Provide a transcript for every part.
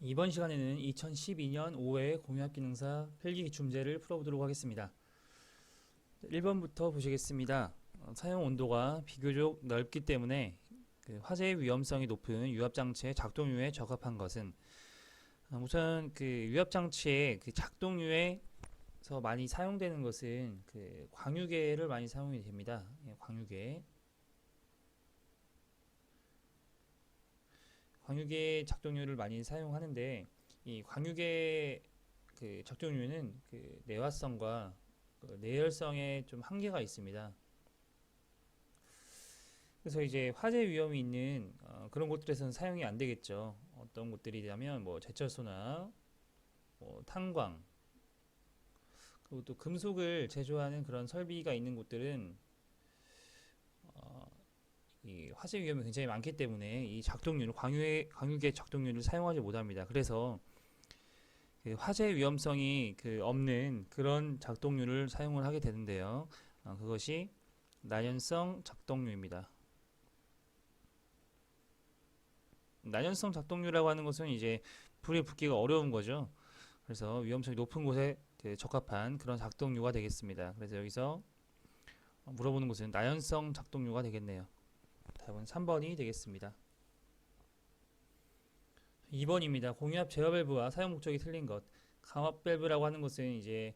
이번 시간에는 2012년 5회 공유합기능사 필기기출문제를 풀어보도록 하겠습니다. 1번부터 보시겠습니다. 사용 온도가 비교적 넓기 때문에 화재의 위험성이 높은 유압장치의 작동률에 적합한 것은, 우선 유압장치의 작동률에서 많이 사용되는 것은 광유계를 많이 사용이 됩니다. 광유계 작동률을 많이 사용하는데, 이 광유계 적동률은 내화성과 내열성에 좀 한계가 있습니다. 그래서 이제 화재 위험이 있는 그런 곳들에서는 사용이 안 되겠죠. 어떤 곳들이냐면 뭐 제철소나 뭐 탄광, 그리고 또 금속을 제조하는 그런 설비가 있는 곳들은 이 화재 위험이 굉장히 많기 때문에 이 작동률, 광유계 작동률을 사용하지 못합니다. 그래서 화재 위험성이 없는 그런 작동률을 사용을 하게 되는데요. 그것이 난연성 작동률입니다. 난연성 작동률이라고 하는 것은 이제 불이 붙기가 어려운 거죠. 그래서 위험성이 높은 곳에 적합한 그런 작동률가 되겠습니다. 그래서 여기서 물어보는 것은 난연성 작동률가 되겠네요. 답은 3번이 되겠습니다. 2번입니다. 공유압 제어 밸브와 사용 목적이 틀린 것. 강압 밸브라고 하는 것은 이제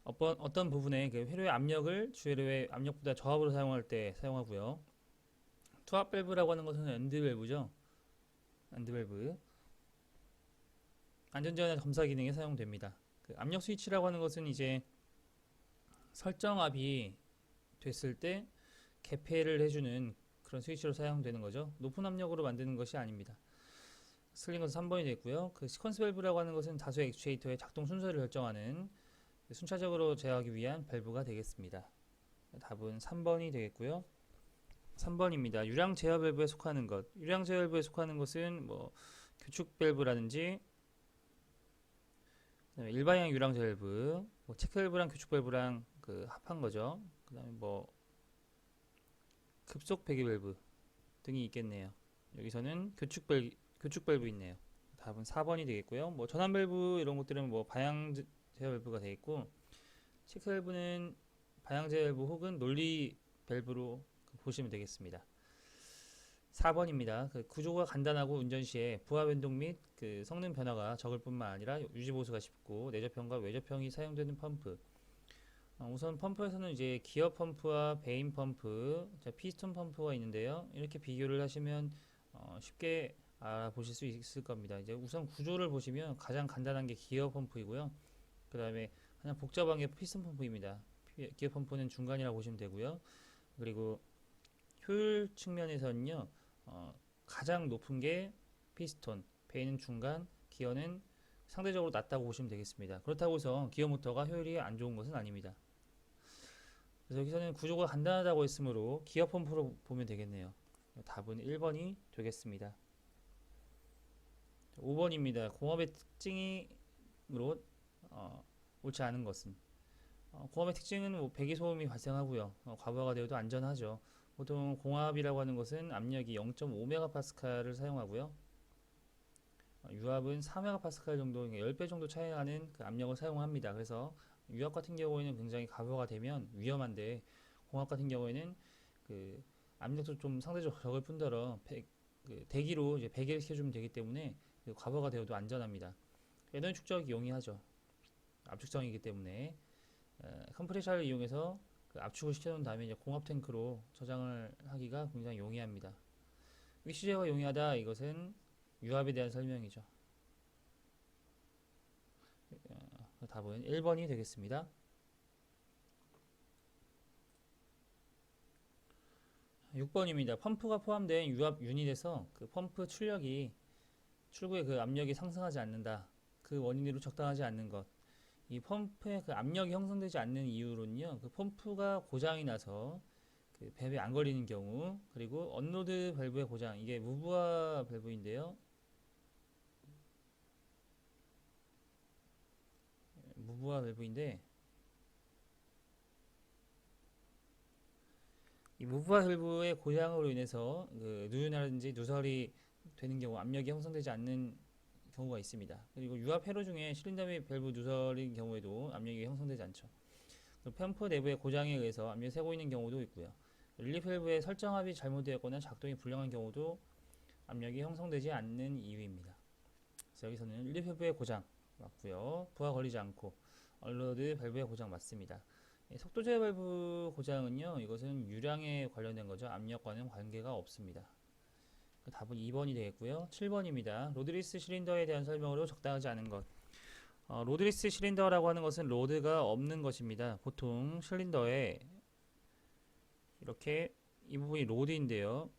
어떤 부분에 회로의 압력을 주회로의 압력보다 저압으로 사용할 때 사용하고요. 투압 밸브라고 하는 것은 엔드 밸브죠. 엔드 밸브. 안전제어나 검사 기능에 사용됩니다. 압력 스위치라고 하는 것은 이제 설정압이 됐을 때 개폐를 해주는 그런 스위치로 사용되는 거죠. 높은 압력으로 만드는 것이 아닙니다. 틀린 것은 3번이 됐고요. 시퀀스 밸브라고 하는 것은 다수의 액추에이터의 작동 순서를 결정하는 순차적으로 제어하기 위한 밸브가 되겠습니다. 답은 3번이 되겠고요. 3번입니다. 유량 제어 밸브에 속하는 것. 유량 제어 밸브에 속하는 것은 뭐 규축 밸브라든지 일반형 유량 제어 밸브, 뭐 체크 밸브랑 규축 밸브랑 합한 거죠. 그다음에 뭐 급속 배기 밸브 등이 있겠네요. 여기서는 규축 밸브 있네요. 답은 4번이 되겠고요. 뭐 전환 밸브 이런 것들은 뭐 방향 제어 밸브가 되겠고, 체크 밸브는 방향 제어 밸브 혹은 논리 밸브로 보시면 되겠습니다. 4번입니다. 구조가 간단하고 운전 시에 부하 변동 및 성능 변화가 적을 뿐만 아니라 유지 보수가 쉽고 내접형과 외접형이 사용되는 펌프. 우선 펌프에서는 이제 기어 펌프와 베인 펌프, 피스톤 펌프가 있는데요. 이렇게 비교를 하시면 쉽게 알아보실 수 있을 겁니다. 이제 우선 구조를 보시면 가장 간단한 게 기어 펌프이고요. 그 다음에 가장 복잡한 게 피스톤 펌프입니다. 기어 펌프는 중간이라고 보시면 되고요. 그리고 효율 측면에서는요, 가장 높은 게 피스톤, 베인은 중간, 기어는 상대적으로 낮다고 보시면 되겠습니다. 그렇다고 해서 기어 모터가 효율이 안 좋은 것은 아닙니다. 그래서 여기서는 구조가 간단하다고 했으므로 기어 펌프로 보면 되겠네요. 답은 1번이 되겠습니다. 5번입니다. 공업의 특징으로 옳지 않은 것은, 공업의 특징은 뭐 배기소음이 발생하고요. 과부하가 되어도 안전하죠. 보통 공압이라고 하는 것은 압력이 0.5메가파스칼을 사용하고요. 유압은 4메가파스칼 정도, 10배 정도 차이 나는 압력을 사용합니다. 그래서 유압 같은 경우에는 굉장히 과부하가 되면 위험한데, 공압 같은 경우에는 압력도 좀 상대적으로 적을 뿐더러 대기로 이제 배기를 시켜주면 되기 때문에 과부하가 되어도 안전합니다. 에너지 축적이 용이하죠. 압축성이기 때문에 컴프레셔를 이용해서 압축을 시켜놓은 다음에 이제 공압 탱크로 저장을 하기가 굉장히 용이합니다. 위치 제어가 용이하다, 이것은 유압에 대한 설명이죠. 답은 1번이 되겠습니다. 6번입니다. 펌프가 포함된 유압 유닛에서 펌프 출력이 출구의 압력이 상승하지 않는다. 그 원인으로 적당하지 않는 것. 이 펌프의 압력이 형성되지 않는 이유로는요, 펌프가 고장이 나서 밸브에 안 걸리는 경우, 그리고 언로드 밸브의 고장, 이게 무부하 밸브인데요. 무부하 밸브인데, 이 무부하 밸브의 고장으로 인해서 누유라든지 누설이 되는 경우, 압력이 형성되지 않는 경우가 있습니다. 그리고 유압 회로 중에 실린더 및 밸브 누설인 경우에도 압력이 형성되지 않죠. 펌프 내부의 고장에 의해서 압력이 새고 있는 경우도 있고요. 릴리 밸브의 설정압이 잘못되었거나 작동이 불량한 경우도 압력이 형성되지 않는 이유입니다. 그래서 여기서는 릴리 밸브의 고장 맞고요. 부하 걸리지 않고 얼로드 밸브의 고장 맞습니다. 속도 제어 밸브 고장은요, 이것은 유량에 관련된 거죠. 압력과는 관계가 없습니다. 답은 2번이 되겠고요. 7번입니다. 로드리스 실린더에 대한 설명으로 적당하지 않은 것. 로드리스 실린더라고 하는 것은 로드가 없는 것입니다. 보통 실린더에 이렇게 이 부분이 로드인데요.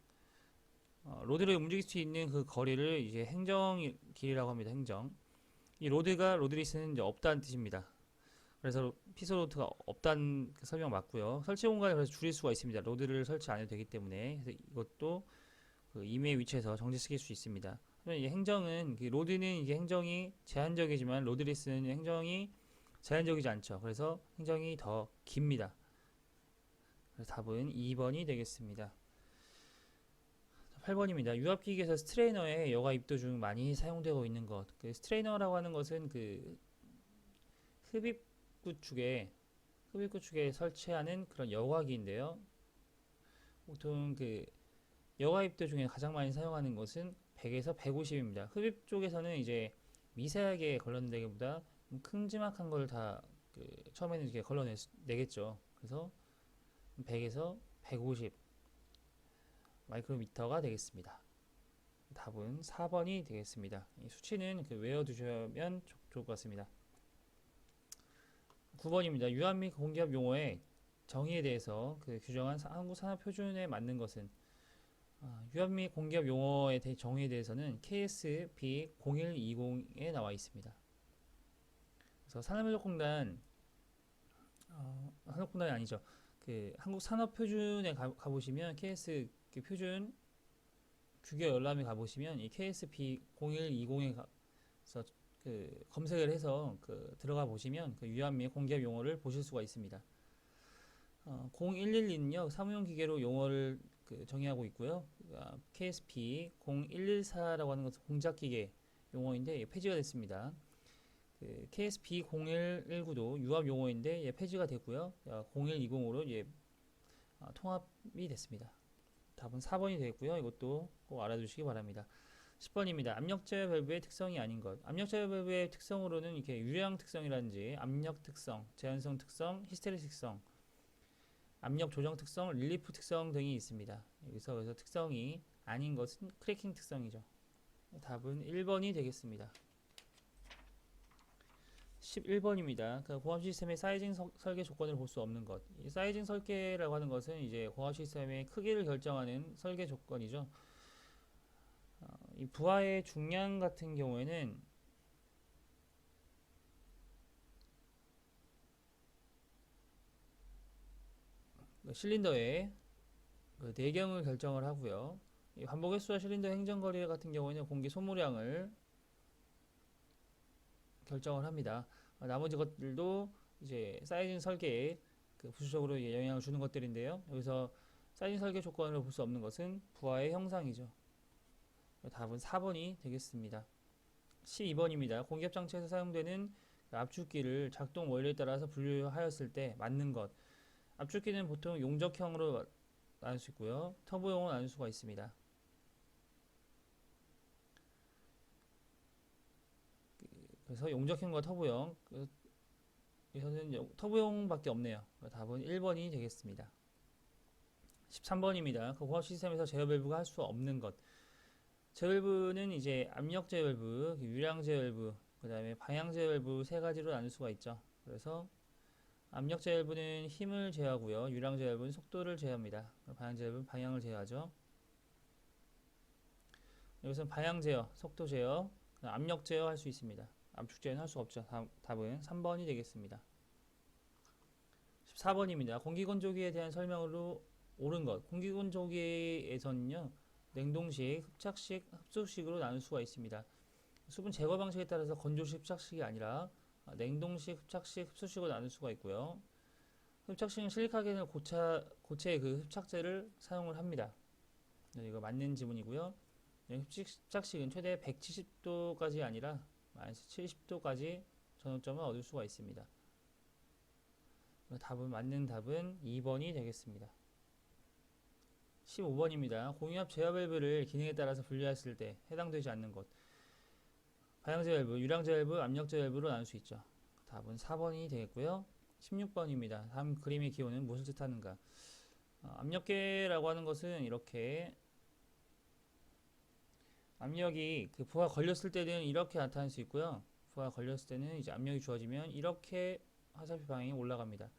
로드를 움직일 수 있는 그 거리를 이제 행정 길이라고 합니다. 행정. 이 로드가 로드리스는 이제 없다는 뜻입니다. 그래서 피스로드가 없다는 그 설명 맞고요. 설치 공간을 그래서 줄일 수가 있습니다. 로드를 설치 안 해도 되기 때문에. 그래서 이것도 그 임의 위치에서 정지시킬 수 있습니다. 이 행정은 로드는 이게 행정이 제한적이지만 로드리스는 행정이 제한적이지 않죠. 그래서 행정이 더 깁니다. 그래서 답은 2번이 되겠습니다. 8번입니다. 유압기기에서 스트레이너의 여과 입도 중 많이 사용되고 있는 것. 그 스트레이너라고 하는 것은 그 흡입구축에 설치하는 그런 여과기인데요. 보통 그 여과 입도 중에 가장 많이 사용하는 것은 100에서 150입니다. 흡입 쪽에서는 이제 미세하게 걸러내기보다 큼지막한 걸 다 처음에는 이렇게 걸러내겠죠. 그래서 100에서 150 마이크로미터가 되겠습니다. 답은 4번이 되겠습니다. 이 수치는 외워두시면 좋을 것 같습니다. 9번입니다. 유압 및 공기압 용어의 정의에 대해서 규정한 한국산업표준에 맞는 것은 유압 및 공기압 용어의 정의에 대해서는 KSB 0120에 나와 있습니다. 그래서 산업인력공단이 아니죠. 한국산업표준에 가보시면 KS 표준 규격 열람에 가보시면 이 KSB 0120에 검색을 해서 들어가 보시면 유압 및 공기압 용어를 보실 수가 있습니다. 0112는요 사무용 기계로 용어를 정의하고 있고요. KSP 0114라고 하는 것은 공작기계 용어인데 폐지가 됐습니다. KSP 0119도 유압 용어인데 폐지가 됐고요. 0120으로 통합이 됐습니다. 답은 4번이 되겠고요. 이것도 꼭 알아두시기 바랍니다. 10번입니다. 압력 제어 밸브의 특성이 아닌 것. 압력 제어 밸브의 특성으로는 이렇게 유량 특성이라든지 압력 특성, 제한성 특성, 히스테리 특성, 압력 조정 특성, 릴리프 특성 등이 있습니다. 그래서 특성이 아닌 것은 크래킹 특성이죠. 답은 1번이 되겠습니다. 11번입니다. 공합 시스템의 사이징 설계 조건을 볼 수 없는 것. 이 사이징 설계라고 하는 것은 이제 공합 시스템의 크기를 결정하는 설계 조건이죠. 이 부하의 중량 같은 경우에는 실린더의 내경을 결정을 하고요. 이 반복 횟수와 실린더 행정거리 같은 경우에는 공기 소모량을 결정을 합니다. 나머지 것들도 이제 사이징 설계에 부수적으로 영향을 주는 것들인데요. 여기서 사이징 설계 조건을 볼 수 없는 것은 부하의 형상이죠. 답은 4번이 되겠습니다. 12번입니다. 공기압 장치에서 사용되는 압축기를 작동 원리에 따라서 분류하였을 때 맞는 것. 압축기는 보통 용접형으로 나눌 수 있고요. 터보용으로 나눌 수가 있습니다. 그래서 용접형과 터보형, 여기서는 터보형밖에 없네요. 답은 1번이 되겠습니다. 13번입니다. 공합 시스템에서 제어 밸브가 할 수 없는 것. 제어 밸브는 이제 압력 제어 밸브, 유량 제어 밸브, 그 다음에 방향 제어 밸브 세 가지로 나눌 수가 있죠. 그래서 압력 제어 밸브는 힘을 제어하고요. 유량 제어 밸브는 속도를 제어합니다. 방향 제어 밸브는 방향을 제어하죠. 여기서는 방향 제어, 속도 제어, 압력 제어 할 수 있습니다. 압축 제어는 할 수 없죠. 답은 3번이 되겠습니다. 14번입니다. 공기건조기에 대한 설명으로 옳은 것. 공기건조기에서는요, 냉동식, 흡착식, 흡수식으로 나눌 수가 있습니다. 수분 제거 방식에 따라서 건조식, 흡착식이 아니라 냉동식, 흡착식, 흡수식으로 나눌 수가 있고요. 흡착식은 실리카겐을 고체의 흡착제를 사용을 합니다. 이거 맞는 지문이고요. 흡착식은 최대 170도까지 아니라 마이너스 70도까지 전후점을 얻을 수가 있습니다. 맞는 답은 2번이 되겠습니다. 15번입니다. 공유압 제어 밸브를 기능에 따라서 분류했을 때 해당되지 않는 것. 반향제 밸브, 유량제 밸브, 압력제 밸브로 나눌 수 있죠. 답은 4번이 되겠고요. 16번입니다. 다음 그림의 기호는 무엇을 뜻하는가? 압력계라고 하는 것은 이렇게 압력이 그 부하가 걸렸을 때는 이렇게 나타날 수 있고요. 부하가 걸렸을 때는 이제 압력이 주어지면 이렇게 화살표 방향이 올라갑니다.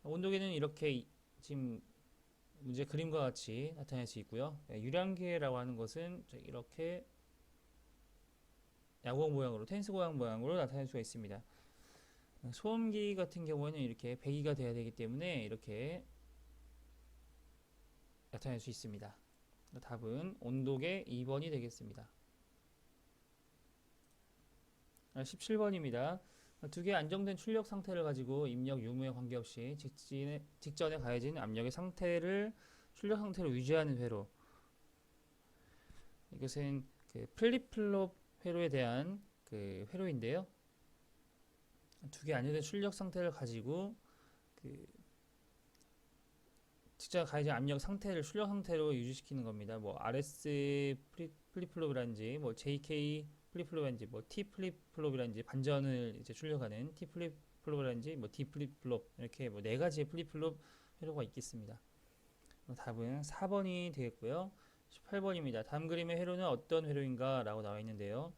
온도계는 이렇게 지금 문제 그림과 같이 나타낼 수 있고요. 유량계라고 하는 것은 이렇게 야구공 모양으로, 테니스 공양 모양으로 나타낼 수가 있습니다. 소음기 같은 경우에는 이렇게 배기가 돼야 되기 때문에 이렇게 나타낼 수 있습니다. 답은 온도계 2번이 되겠습니다. 17번입니다. 두 개의 안정된 출력 상태를 가지고 입력 유무에 관계없이 직전에 가해진 압력의 상태를 출력 상태로 유지하는 회로. 이것은 그 플립플롭 회로에 대한 그 회로인데요. 두 개의 안정된 출력 상태를 가지고 그 직전에 가해진 압력 상태를 출력 상태로 유지시키는 겁니다. 뭐 RS 플립플롭이라든지 뭐 JK 플립플롭이라든지 뭐 T 플립플롭이라든지 반전을 이제 출력하는 T 플립플롭이라든지 뭐 D 플립플롭 이렇게 뭐 네 가지의 플립플롭 회로가 있겠습니다. 답은 4번이 되겠고요. 18번입니다. 다음 그림의 회로는 어떤 회로인가 라고 나와 있는데요.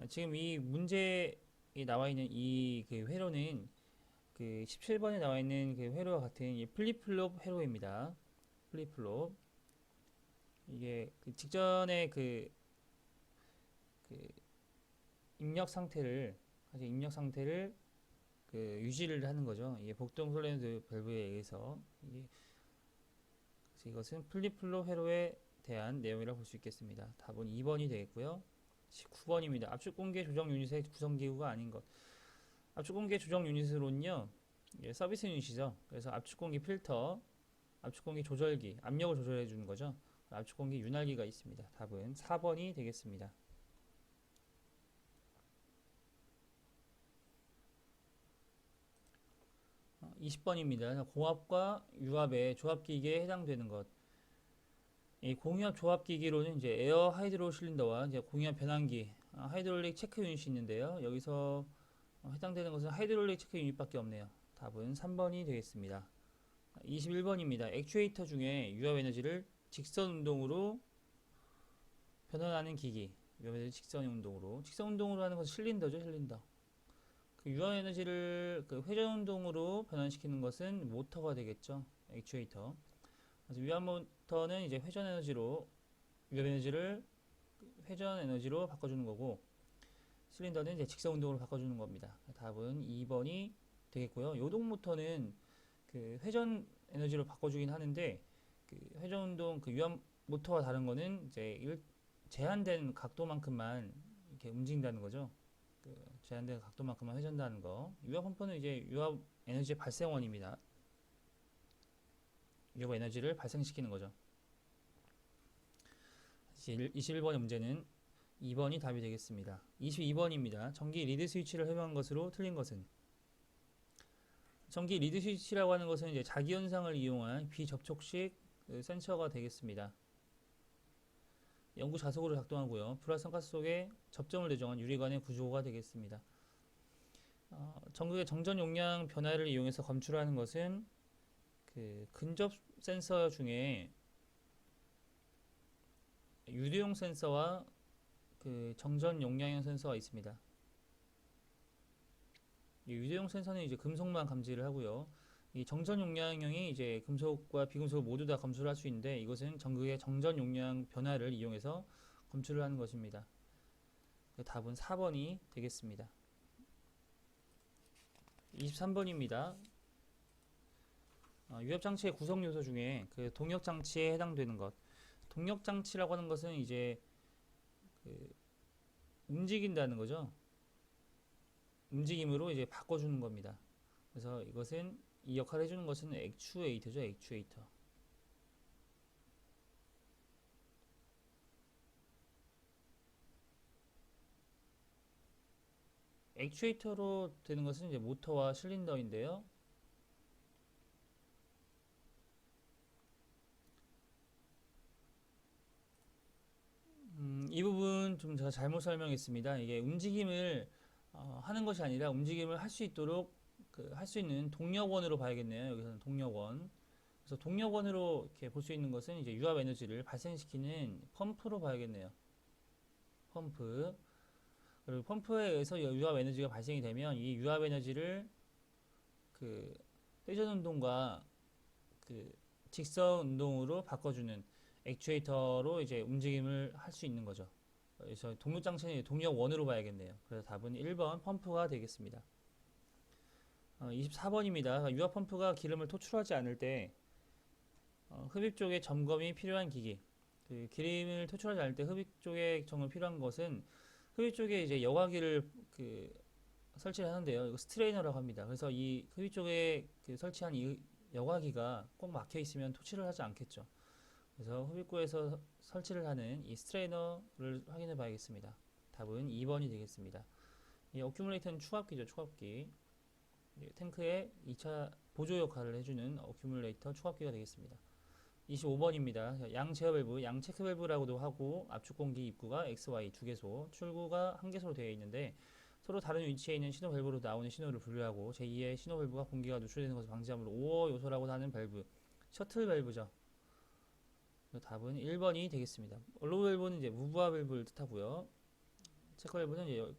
지금 이 문제에 나와 있는 이 그 회로는 그 17번에 나와 있는 그 회로와 같은 이 플립플롭 회로입니다. 플립플롭. 이게 그 직전에 그 입력 상태를 그 유지를 하는 거죠. 이게 복동 솔레노이드 밸브에 의해서 그래서 이것은 플립플롭 회로에 대한 내용이라고 볼 수 있겠습니다. 답은 2번이 되겠고요. 19번입니다. 압축 공기 조정 유닛의 구성 기구가 아닌 것. 압축 공기 조정 유닛으로는요, 서비스 유닛이죠. 그래서 압축 공기 필터, 압축 공기 조절기, 압력을 조절해 주는 거죠. 압축 공기 윤활기가 있습니다. 답은 4번이 되겠습니다. 20번입니다. 공합과 유압의 조합기기에 해당되는 것. 이 공유압 조합기기로는 이제 에어 하이드로 실린더와 이제 공유압 변환기, 하이드롤릭 체크 유닛이 있는데요. 여기서 해당되는 것은 하이드롤릭 체크 유닛밖에 없네요. 답은 3번이 되겠습니다. 21번입니다. 액추에이터 중에 유압 에너지를 직선 운동으로 변환하는 기기. 유압 에너지 직선 운동으로 하는 것은 실린더죠, 실린더. 그 유압 에너지를 그 회전 운동으로 변환시키는 것은 모터가 되겠죠, 액추에이터. 그래서 유압 모터는 이제 회전 에너지를 회전 에너지로 바꿔주는 거고, 실린더는 이제 직선 운동으로 바꿔주는 겁니다. 답은 2번이 되겠고요. 요동 모터는 그 회전 에너지로 바꿔주긴 하는데, 그 회전 운동 그 유압 모터와 다른 거는 이제 제한된 각도만큼만 이렇게 움직인다는 거죠. 그 제한된 각도만큼만 회전하는 거. 유압 펌프는 이제 유압 에너지 발생원입니다. 유압 에너지를 발생시키는 거죠. 21번의 문제는 2번이 답이 되겠습니다. 22번입니다. 전기 리드 스위치를 설명한 것으로 틀린 것은? 전기 리드 스위치라고 하는 것은 이제 자기현상을 이용한 비접촉식 센서가 되겠습니다. 영구 자석으로 작동하고요. 불화성 가스 속에 접점을 내정한 유리관의 구조가 되겠습니다. 전극의 정전 용량 변화를 이용해서 검출하는 것은 그 근접 센서 중에 유도용 센서와 그 정전 용량형 센서가 있습니다. 이 유도용 센서는 이제 금속만 감지를 하고요. 이 정전 용량형이 이제 금속과 비금속을 모두 다 검출을 할 수 있는데, 이것은 전극의 정전 용량 변화를 이용해서 검출을 하는 것입니다. 답은 4번이 되겠습니다. 23번입니다. 유압장치의 구성 요소 중에 그 동력장치에 해당되는 것. 동력장치라고 하는 것은 이제 그 움직인다는 거죠. 움직임으로 이제 바꿔주는 겁니다. 그래서 이것은 이 역할을 해주는 것은 액추에이터죠. 액추에이터. 액추에이터로 되는 것은 이제 모터와 실린더인데요. 이 부분 좀 제가 잘못 설명했습니다. 이게 움직임을 하는 것이 아니라 움직임을 할 수 있도록 할 수 있는 동력원으로 봐야겠네요. 여기서는 동력원. 그래서 동력원으로 이렇게 볼 수 있는 것은 이제 유압 에너지를 발생시키는 펌프로 봐야겠네요. 펌프. 그리고 펌프에 의해서 유압 에너지가 발생이 되면 이 유압 에너지를 그 회전 운동과 그 직선 운동으로 바꿔주는 액추에이터로 이제 움직임을 할 수 있는 거죠. 그래서 동력 장치는 동력원으로 봐야겠네요. 그래서 답은 1번 펌프가 되겠습니다. 24번입니다. 유압 펌프가 기름을 토출하지 않을 때 흡입 쪽에 점검이 필요한 기기. 그 기름을 토출하지 않을 때 흡입 쪽에 점검이 필요한 것은 흡입 쪽에 이제 여과기를 설치를 하는데요. 이거 스트레이너라고 합니다. 그래서 이 흡입 쪽에 설치한 이 여과기가 꼭 막혀 있으면 토출을 하지 않겠죠. 그래서 흡입구에서 설치를 하는 이 스트레이너를 확인해 봐야겠습니다. 답은 2번이 되겠습니다. 이 어큐뮬레이터는 추압기죠, 추압기. 탱크의 2차 보조 역할을 해주는 어큐뮬레이터 추압기가 되겠습니다. 25번입니다. 양 제어 밸브, 양 체크 밸브라고도 하고 압축 공기 입구가 XY 두 개소, 출구가 한 개소로 되어 있는데 서로 다른 위치에 있는 신호 밸브로 나오는 신호를 분류하고 제2의 신호 밸브가 공기가 누출되는 것을 방지하므로 5호 요소라고 하는 밸브, 셔틀 밸브죠. 답은 1번이 되겠습니다. 얼로 밸브는 이제 무브화 밸브를 뜻하고요. 체크 밸브는 이제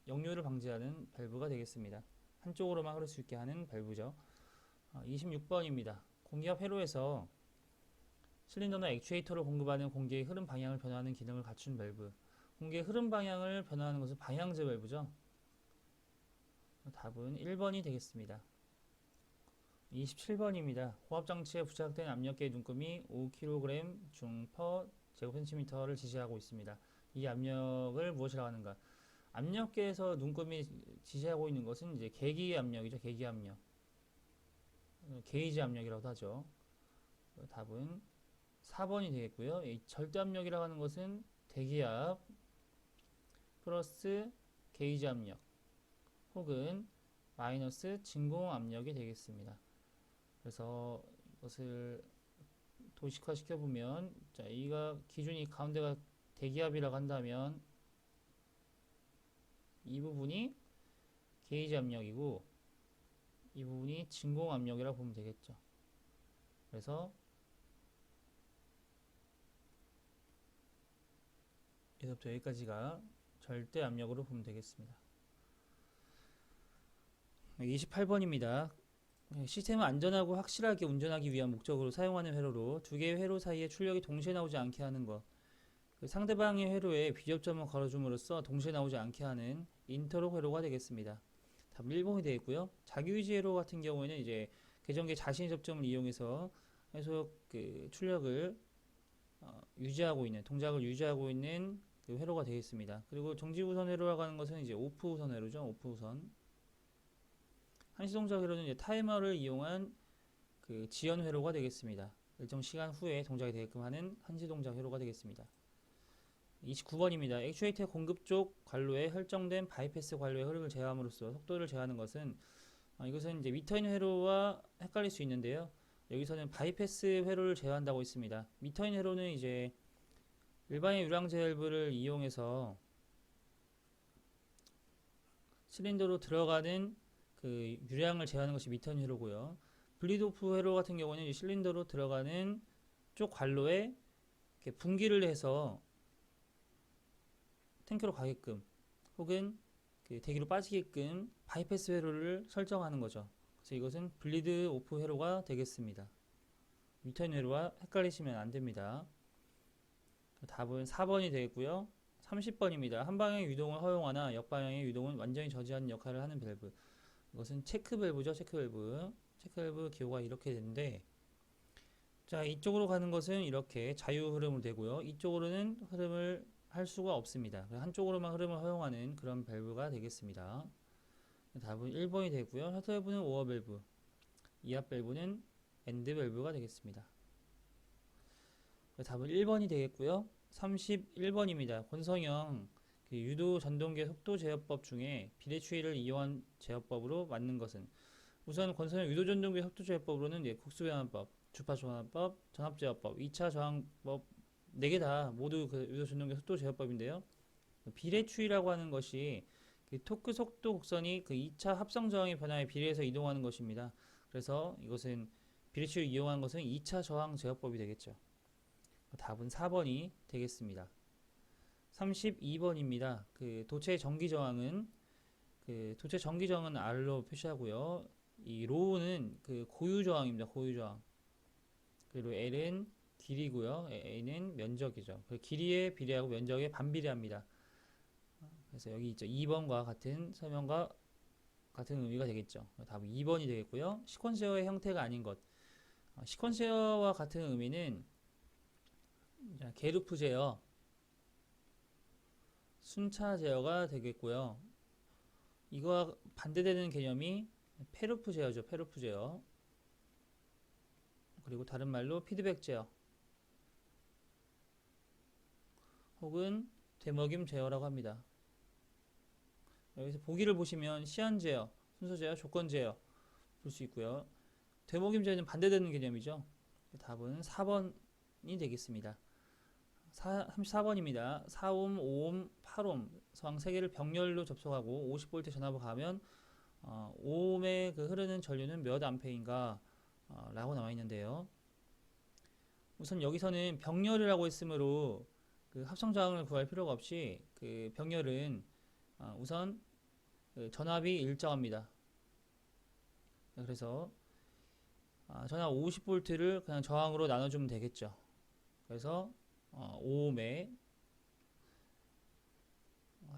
역류를 방지하는 밸브가 되겠습니다. 한쪽으로만 흐를 수 있게 하는 밸브죠. 26번입니다. 공기압 회로에서 실린더나 액추에이터를 공급하는 공기의 흐름 방향을 변화하는 기능을 갖춘 밸브. 공기의 흐름 방향을 변화하는 것은 방향제 밸브죠. 답은 1번이 되겠습니다. 27번입니다. 호압장치에 부착된 압력계의 눈금이 5kg 중/per 제곱센티미터를 지시하고 있습니다. 이 압력을 무엇이라고 하는가? 압력계에서 눈금이 지시하고 있는 것은 이제 계기 압력이죠. 계기 압력. 게이지 압력이라고도 하죠. 답은 4번이 되겠고요. 이 절대 압력이라고 하는 것은 대기압 플러스 게이지 압력 혹은 마이너스 진공 압력이 되겠습니다. 그래서 이것을 도식화 시켜보면, 자, 이가 기준이 가운데가 대기압이라고 한다면 이 부분이 게이지 압력이고 이 부분이 진공 압력이라고 보면 되겠죠. 그래서 여기서부터 여기까지가 절대 압력으로 보면 되겠습니다. 28번입니다. 시스템을 안전하고 확실하게 운전하기 위한 목적으로 사용하는 회로로 두 개의 회로 사이에 출력이 동시에 나오지 않게 하는 것. 상대방의 회로에 비접점을 걸어줌으로써 동시에 나오지 않게 하는 인터록 회로가 되겠습니다. 답 1번이 되겠고요. 자기유지 회로 같은 경우에는 이제 계정기 자신의 접점을 이용해서 계속 출력을 유지하고 있는, 동작을 유지하고 있는 그 회로가 되겠습니다. 그리고 정지우선 회로라고 하는 것은 이제 오프우선 회로죠. 오프우선. 한시동작 회로는 이제 타이머를 이용한 그 지연 회로가 되겠습니다. 일정 시간 후에 동작이 되게끔 하는 한시동작 회로가 되겠습니다. 29번입니다. 액추에이터 공급 쪽 관로에 설정된 바이패스 관로의 흐름을 제어함으로써 속도를 제어하는 것은 이것은 이제 미터인 회로와 헷갈릴 수 있는데요. 여기서는 바이패스 회로를 제어한다고 있습니다. 미터인 회로는 이제 일반의 유량제 밸브를 이용해서 실린더로 들어가는 그 유량을 제어하는 것이 미터인 회로고요. 블리드오프 회로 같은 경우는 실린더로 들어가는 쪽 관로에 이렇게 분기를 해서 탱크로 가게끔 혹은 그 대기로 빠지게끔 바이패스 회로를 설정하는 거죠. 그래서 이것은 블리드 오프 회로가 되겠습니다. 미터인 회로와 헷갈리시면 안 됩니다. 답은 4번이 되겠고요. 30번입니다. 한 방향의 유동을 허용하나 역방향의 유동은 완전히 저지하는 역할을 하는 밸브. 이것은 체크 밸브죠. 체크 밸브. 체크 밸브 기호가 이렇게 되는데, 자, 이쪽으로 가는 것은 이렇게 자유 흐름으로 되고요. 이쪽으로는 흐름을 할 수가 없습니다. 한쪽으로만 흐름을 허용하는 그런 밸브가 되겠습니다. 답은 1번이 되고요. 셔터 밸브는 오어 밸브, 이압 밸브는 엔드 밸브가 되겠습니다. 답은 1번이 되겠고요. 31번입니다. 권성형 그 유도 전동계 속도 제어법 중에 비례추이를 이용한 제어법으로 맞는 것은 우선 권선형 유도 전동계 속도 제어법으로는 국수변환법, 주파조환법, 전압제어법, 2차 저항법 4개 다 모두 그 유도 전동계 속도 제어법인데요. 비례추이라고 하는 것이 그 토크 속도 곡선이 그 2차 합성 저항의 변화에 비례해서 이동하는 것입니다. 그래서 이것은 비례추이를 이용한 것은 2차 저항 제어법이 되겠죠. 답은 4번이 되겠습니다. 32번입니다. 그 도체 전기 저항은 R로 표시하고요. 이 로우는 그 고유 저항입니다. 고유 저항. 그리고 L은 길이고요. A는 면적이죠. 길이에 비례하고 면적에 반비례합니다. 그래서 여기 있죠. 2번과 같은 설명과 같은 의미가 되겠죠. 답은 2번이 되겠고요. 시퀀서의 형태가 아닌 것. 시퀀서와 같은 의미는 게르프 제어, 순차 제어가 되겠고요. 이거와 반대되는 개념이 페르프 제어죠. 페르프 제어. 그리고 다른 말로 피드백 제어 혹은 되먹임 제어라고 합니다. 여기서 보기를 보시면 시한 제어, 순서 제어, 조건 제어 볼 수 있고요. 되먹임 제어는 반대되는 개념이죠. 답은 4번이 되겠습니다. 34번입니다. 4옴, 5옴, 8옴 저항 3개를 병렬로 접속하고 50V 전압을 가하면 5옴에 그 흐르는 전류는 몇 암페인가 라고 나와 있는데요. 우선 여기서는 병렬이라고 했으므로 그 합성 저항을 구할 필요가 없이 그 병렬은 우선 그 전압이 일정합니다. 그래서 전압 50V를 그냥 저항으로 나눠주면 되겠죠. 그래서 5옴에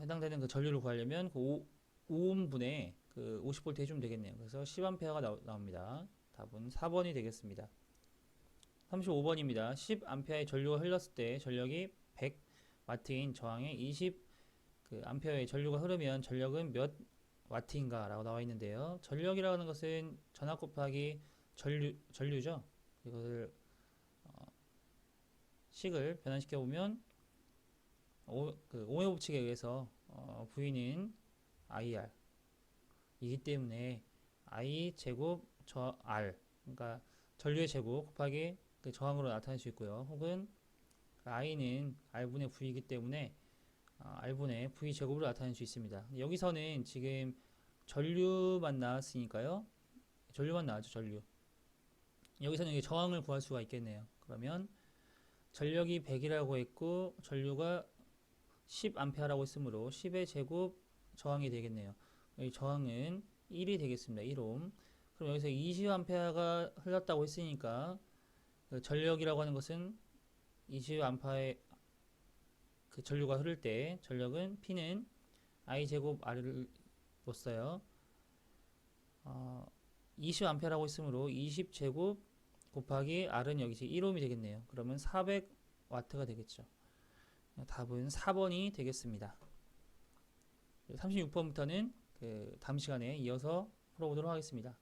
해당되는 그 전류를 구하려면 그 5옴분의 그 50V 해주면 되겠네요. 그래서 10A가 나옵니다. 답은 4번이 되겠습니다. 35번입니다. 10A의 전류가 흘렀을 때 전력이 100W인 저항에 20A의 전류가 흐르면 전력은 몇 와트인가 라고 나와 있는데요. 전력이라고 하는 것은 전압 곱하기 전류죠. 이것을 식을 변환시켜 보면 오의 법칙에 의해서 V는 IR 이기 때문에 I 제곱 R 그러니까 전류의 제곱 곱하기 그 저항으로 나타낼 수 있고요. 혹은 I는 R분의 V이기 때문에 R분의 V 제곱으로 나타낼 수 있습니다. 여기서는 지금 전류만 나왔으니까요. 전류만 나왔죠. 전류. 여기서는 이게 저항을 구할 수가 있겠네요. 그러면 전력이 100이라고 했고 전류가 10A라고 했으므로 10의 제곱 저항이 되겠네요. 이 저항은 1이 되겠습니다. 1옴. 그럼 여기서 20A가 흘렀다고 했으니까 그 전력이라고 하는 것은 20A의 그 전류가 흐를 때 전력은 P는 I 제곱 R을 뒀어요. 20A라고 했으므로 20 제곱 곱하기 R은 여기서 1옴이 되겠네요. 그러면 400W가 되겠죠. 답은 4번이 되겠습니다. 36번부터는 그 다음 시간에 이어서 풀어보도록 하겠습니다.